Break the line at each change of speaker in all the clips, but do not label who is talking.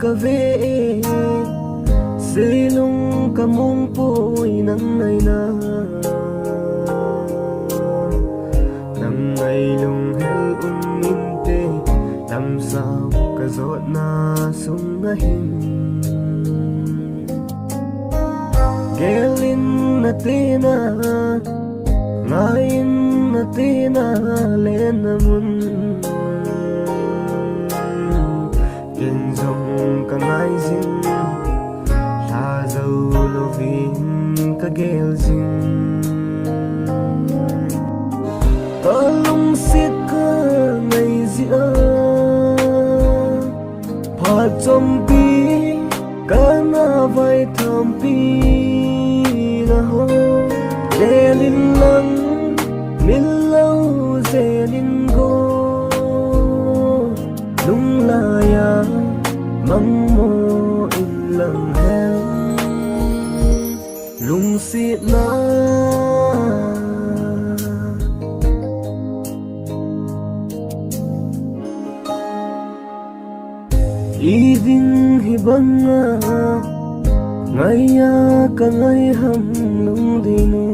cà về xây lung cà mông bôi nắng ngày na nắng ngày lung hel in tê làm sao cả giọt na sung ngahin gelin na tina ngain na tina LENNA MUN Enzo ka ngai zin Thadou lovin ka gel zin Kalung sit ka ngai zia Pha chom pi ka na vai tham pi na ho Delin lang min lâu zelin go lung la ya mang mo in lang hel lung si na iding hibanga ngaya ka ngay ham lung dinu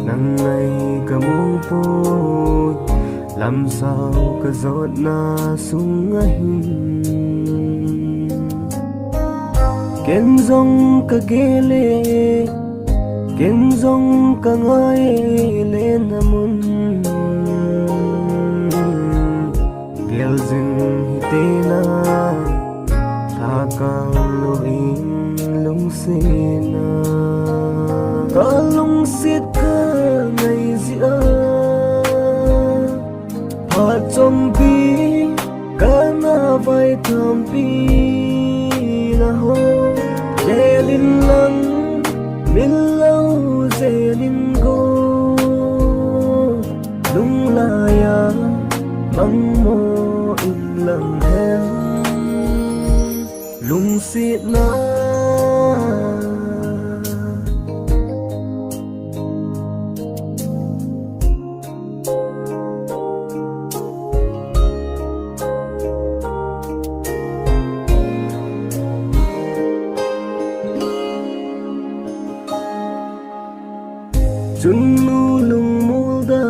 nang ngày cả mong phôi làm sao cả giọt na sung ngahin ken dòng cả gele ken dòng cả ngay LENNA MUN gel zin hitena tha ka loin lung sena ka lung sit ka ngày zia pha chom pi ka na vai tham pi na ho delin lang min lâu zelin go lung la ya mang mo in lang hel lung sit na chung nu lung mul da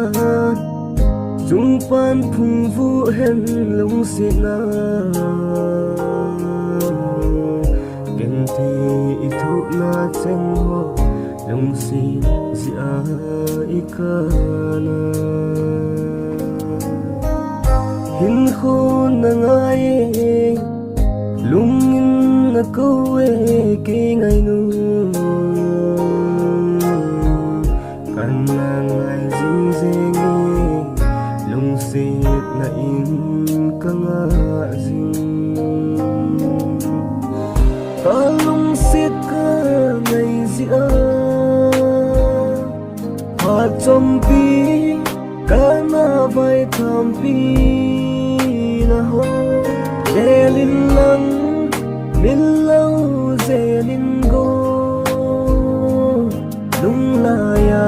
chung pan phung vu hen lung si na ken thi i thu na cheng ho lung si zia i ka na hin khôn na ngai lung in na ko e ki ngai nu kan na ngai zing zing lung sit na in ka nga zing ka lung sit ka ngai zia pha chom pi ka na vai tham pi na ho delin lang min lâu zelin go lung la ya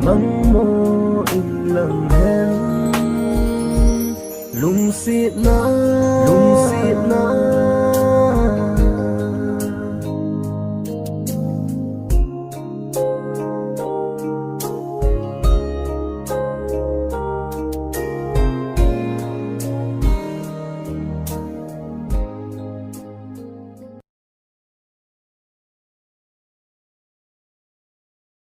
mang mo in lang hel lung si na lung si